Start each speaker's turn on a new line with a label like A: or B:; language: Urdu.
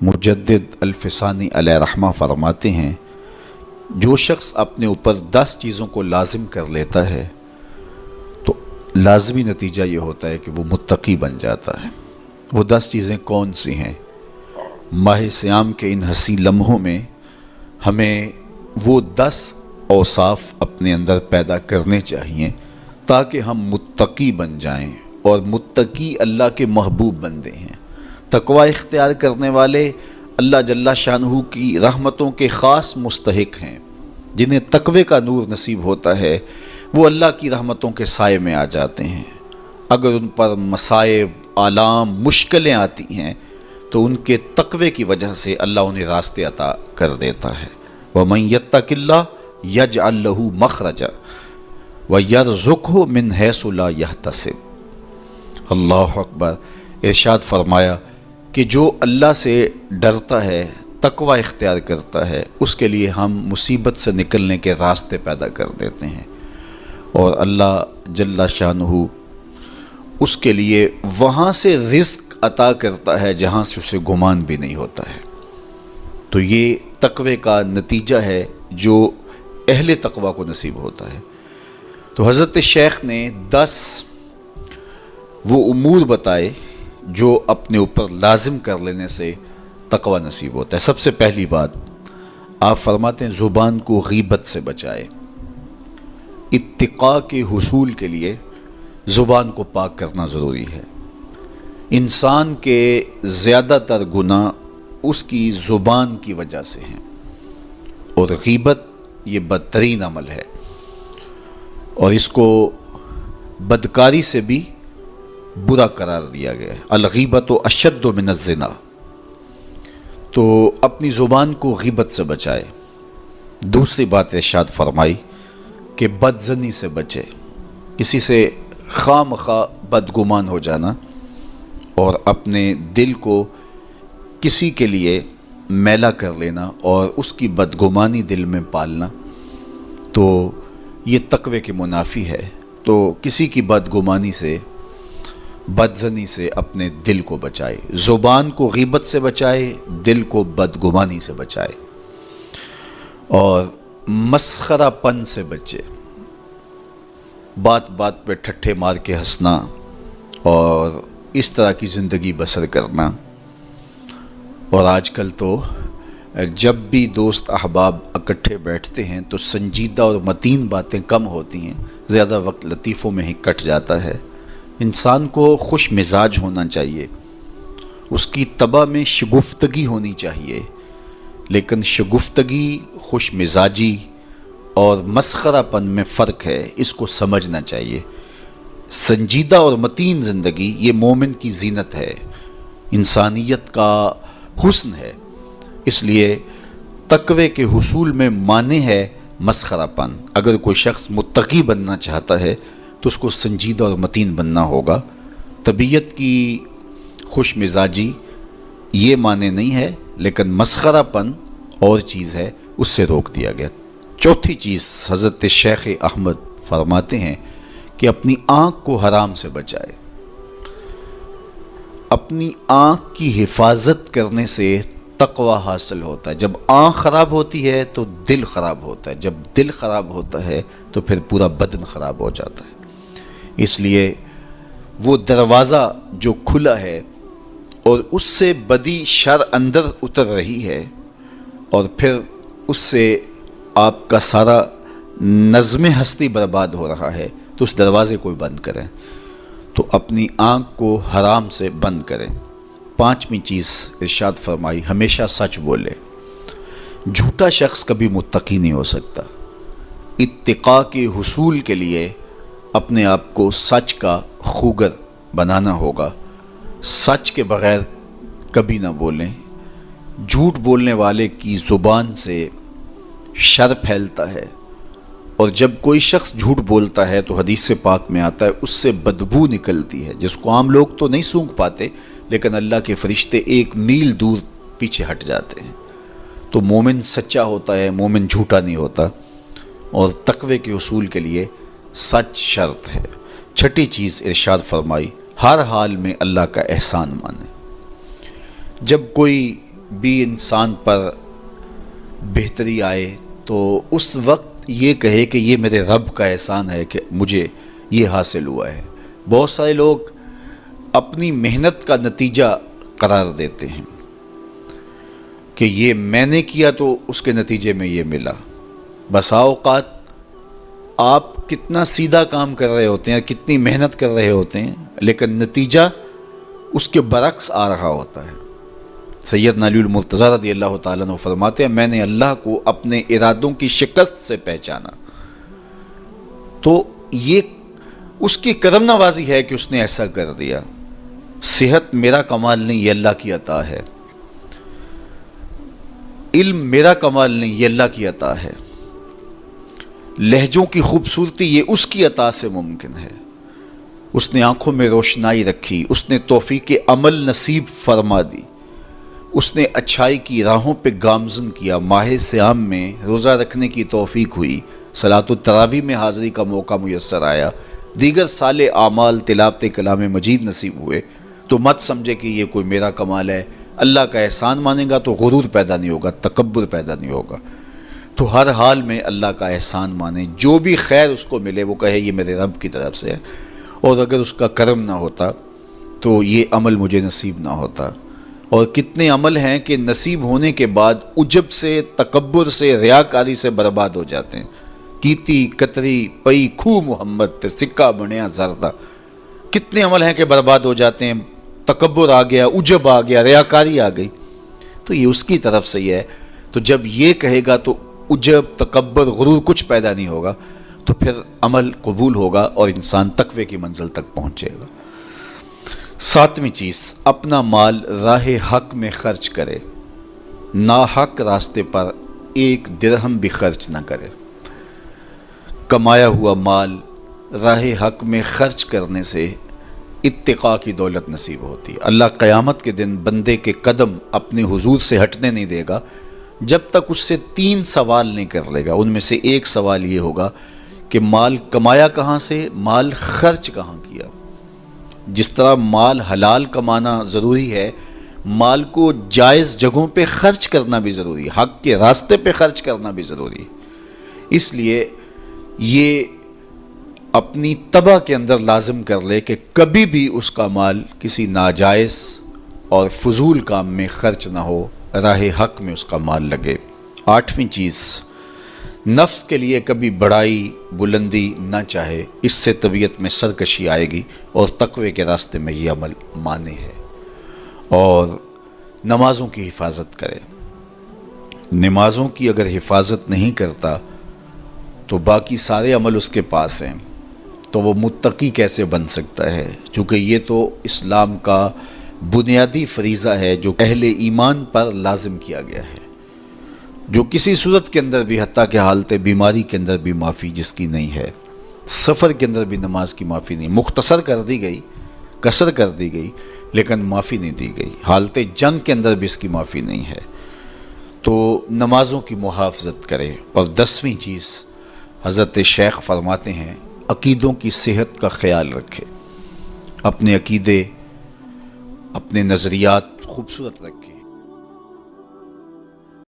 A: مجدد الفسانی علیہ رحمہ فرماتے ہیں، جو شخص اپنے اوپر 10 چیزوں کو لازم کر لیتا ہے تو لازمی نتیجہ یہ ہوتا ہے کہ وہ متقی بن جاتا ہے۔ وہ 10 چیزیں کون سی ہیں؟ ماہ صیام کے ان حسین لمحوں میں ہمیں وہ 10 اوصاف اپنے اندر پیدا کرنے چاہیے تاکہ ہم متقی بن جائیں، اور متقی اللہ کے محبوب بندے ہیں۔ تقوی اختیار کرنے والے اللہ جل شانہ کی رحمتوں کے خاص مستحق ہیں۔ جنہیں تقوی کا نور نصیب ہوتا ہے وہ اللہ کی رحمتوں کے سائے میں آ جاتے ہیں۔ اگر ان پر مصائب، آلام، مشکلیں آتی ہیں تو ان کے تقوی کی وجہ سے اللہ انہیں راستے عطا کر دیتا ہے۔ وَمَن يَتَّقِ اللَّهَ يَجْعَل لَّهُ مَخْرَجًا وَيَرْزُقْهُ مِنْ حَيْثُ لَا يَحْتَسِبُ۔ اللہ اکبر۔ ارشاد فرمایا کہ جو اللہ سے ڈرتا ہے، تقوی اختیار کرتا ہے، اس کے لیے ہم مصیبت سے نکلنے کے راستے پیدا کر دیتے ہیں، اور اللہ جل شانہ اس کے لیے وہاں سے رزق عطا کرتا ہے جہاں سے اسے گمان بھی نہیں ہوتا ہے۔ تو یہ تقوی کا نتیجہ ہے جو اہل تقوی کو نصیب ہوتا ہے۔ تو حضرت شیخ نے 10 وہ امور بتائے جو اپنے اوپر لازم کر لینے سے تقوی نصیب ہوتا ہے۔ سب سے پہلی بات آپ فرماتے ہیں زبان کو غیبت سے بچائے۔ اتقاء کے حصول کے لیے زبان کو پاک کرنا ضروری ہے۔ انسان کے زیادہ تر گناہ اس کی زبان کی وجہ سے ہیں، اور غیبت یہ بدترین عمل ہے، اور اس کو بدکاری سے بھی برا قرار دیا گیا ہے۔ الغیبت اشد من الزنا۔ تو اپنی زبان کو غیبت سے بچائے۔ دوسری بات ارشاد فرمائی کہ بدظنی سے بچے، کسی سے خواہ مخواہ بدگمان ہو جانا اور اپنے دل کو کسی کے لیے میلا کر لینا اور اس کی بدگمانی دل میں پالنا، تو یہ تقوی کے منافی ہے۔ تو کسی کی بدگمانی سے، بدظنی سے اپنے دل کو بچائے، زبان کو غیبت سے بچائے، دل کو بدگمانی سے بچائے، اور مسخرہ پن سے بچے۔ بات بات پہ ٹھٹھے مار کے ہنسنا اور اس طرح کی زندگی بسر کرنا۔ اور آج کل تو جب بھی دوست احباب اکٹھے بیٹھتے ہیں تو سنجیدہ اور متین باتیں کم ہوتی ہیں، زیادہ وقت لطیفوں میں ہی کٹ جاتا ہے۔ انسان کو خوش مزاج ہونا چاہیے، اس کی طبع میں شگفتگی ہونی چاہیے، لیکن شگفتگی، خوش مزاجی اور مسخرہ پن میں فرق ہے، اس کو سمجھنا چاہیے۔ سنجیدہ اور متین زندگی یہ مومن کی زینت ہے، انسانیت کا حسن ہے۔ اس لیے تقوی کے حصول میں مانع ہے مسخرہ پن۔ اگر کوئی شخص متقی بننا چاہتا ہے تو اس کو سنجیدہ اور متین بننا ہوگا۔ طبیعت کی خوش مزاجی یہ معنی نہیں ہے، لیکن مسخرہ پن اور چیز ہے، اس سے روک دیا گیا۔ چوتھی چیز حضرت شیخ احمد فرماتے ہیں کہ اپنی آنکھ کو حرام سے بچائے۔ اپنی آنکھ کی حفاظت کرنے سے تقوی حاصل ہوتا ہے۔ جب آنکھ خراب ہوتی ہے تو دل خراب ہوتا ہے، جب دل خراب ہوتا ہے تو پھر پورا بدن خراب ہو جاتا ہے۔ اس لیے وہ دروازہ جو کھلا ہے اور اس سے بدی شر اندر اتر رہی ہے، اور پھر اس سے آپ کا سارا نظم ہستی برباد ہو رہا ہے، تو اس دروازے کو بند کریں۔ تو اپنی آنکھ کو حرام سے بند کریں۔ پانچویں چیز ارشاد فرمائی ہمیشہ سچ بولے۔ جھوٹا شخص کبھی متقی نہیں ہو سکتا۔ اتقاء کے حصول کے لیے اپنے آپ کو سچ کا خوگر بنانا ہوگا۔ سچ کے بغیر کبھی نہ بولیں۔ جھوٹ بولنے والے کی زبان سے شر پھیلتا ہے، اور جب کوئی شخص جھوٹ بولتا ہے تو حدیث پاک میں آتا ہے اس سے بدبو نکلتی ہے، جس کو عام لوگ تو نہیں سونگھ پاتے، لیکن اللہ کے فرشتے 1 میل دور پیچھے ہٹ جاتے ہیں۔ تو مومن سچا ہوتا ہے، مومن جھوٹا نہیں ہوتا، اور تقوی کے حصول کے لیے سچ شرط ہے۔ چھٹی چیز ارشاد فرمائی ہر حال میں اللہ کا احسان مانے۔ جب کوئی بھی انسان پر بہتری آئے تو اس وقت یہ کہے کہ یہ میرے رب کا احسان ہے کہ مجھے یہ حاصل ہوا ہے۔ بہت سارے لوگ اپنی محنت کا نتیجہ قرار دیتے ہیں کہ یہ میں نے کیا تو اس کے نتیجے میں یہ ملا۔ بسا اوقات آپ کتنا سیدھا کام کر رہے ہوتے ہیں، کتنی محنت کر رہے ہوتے ہیں، لیکن نتیجہ اس کے برعکس آ رہا ہوتا ہے۔ سیدنا علی المرتضیٰ رضی اللہ تعالیٰ عنہ فرماتے ہیں میں نے اللہ کو اپنے ارادوں کی شکست سے پہچانا، تو یہ اس کی کرم نوازی ہے کہ اس نے ایسا کر دیا۔ صحت میرا کمال نہیں، یہ اللہ کی عطا ہے۔ علم میرا کمال نہیں، یہ اللہ کی عطا ہے۔ لہجوں کی خوبصورتی یہ اس کی عطا سے ممکن ہے۔ اس نے آنکھوں میں روشنائی رکھی، اس نے توفیق عمل نصیب فرما دی، اس نے اچھائی کی راہوں پہ گامزن کیا، ماہ صیام میں روزہ رکھنے کی توفیق ہوئی، صلاۃ التراویح میں حاضری کا موقع میسر آیا، دیگر صالح اعمال تلاوت کلام مجید نصیب ہوئے، تو مت سمجھے کہ یہ کوئی میرا کمال ہے۔ اللہ کا احسان مانے گا تو غرور پیدا نہیں ہوگا، تکبر پیدا نہیں ہوگا۔ تو ہر حال میں اللہ کا احسان مانے، جو بھی خیر اس کو ملے وہ کہے یہ میرے رب کی طرف سے ہے، اور اگر اس کا کرم نہ ہوتا تو یہ عمل مجھے نصیب نہ ہوتا۔ اور کتنے عمل ہیں کہ نصیب ہونے کے بعد عجب سے، تکبر سے، ریاکاری سے برباد ہو جاتے ہیں۔ کیتی کتری پئی کھو محمد تے سکہ بنیا زردہ، کتنے عمل ہیں کہ برباد ہو جاتے ہیں، تکبر آ گیا، عجب آ گیا، ریاکاری آ گئی، تو یہ اس کی طرف سے ہی ہے۔ تو جب یہ کہے گا تو عجب، تکبر، غرور کچھ پیدا نہیں ہوگا، تو پھر عمل قبول ہوگا اور انسان تقوی کی منزل تک پہنچے گا۔ ساتویں چیز، اپنا مال راہ حق میں خرچ کرے، ناحق راستے پر ایک درہم بھی خرچ نہ کرے۔ کمایا ہوا مال راہ حق میں خرچ کرنے سے اتقاء کی دولت نصیب ہوتی ہے۔ اللہ قیامت کے دن بندے کے قدم اپنے حضور سے ہٹنے نہیں دے گا جب تک اس سے 3 سوال نہیں کر لے گا۔ ان میں سے ایک سوال یہ ہوگا کہ مال کمایا کہاں سے، مال خرچ کہاں کیا۔ جس طرح مال حلال کمانا ضروری ہے، مال کو جائز جگہوں پہ خرچ کرنا بھی ضروری ہے، حق کے راستے پہ خرچ کرنا بھی ضروری ہے۔ اس لیے یہ اپنی طبع کے اندر لازم کر لے کہ کبھی بھی اس کا مال کسی ناجائز اور فضول کام میں خرچ نہ ہو، راہ حق میں اس کا مال لگے۔ 8ویں چیز، نفس کے لیے کبھی بڑائی بلندی نہ چاہے، اس سے طبیعت میں سرکشی آئے گی اور تقوی کے راستے میں یہ عمل مانے ہے۔ اور نمازوں کی حفاظت کرے۔ نمازوں کی اگر حفاظت نہیں کرتا تو باقی سارے عمل اس کے پاس ہیں، تو وہ متقی کیسے بن سکتا ہے؟ چونکہ یہ تو اسلام کا بنیادی فریضہ ہے جو اہل ایمان پر لازم کیا گیا ہے، جو کسی صورت کے اندر بھی، حتیٰ کہ حالت بیماری کے اندر بھی معافی جس کی نہیں ہے، سفر کے اندر بھی نماز کی معافی نہیں، مختصر کر دی گئی، قصر کر دی گئی، لیکن معافی نہیں دی گئی، حالت جنگ کے اندر بھی اس کی معافی نہیں ہے۔ تو نمازوں کی محافظت کرے۔ اور 10ویں چیز، حضرت شیخ فرماتے ہیں عقیدوں کی صحت کا خیال رکھے، اپنے عقیدے، اپنے نظریات خوبصورت رکھے۔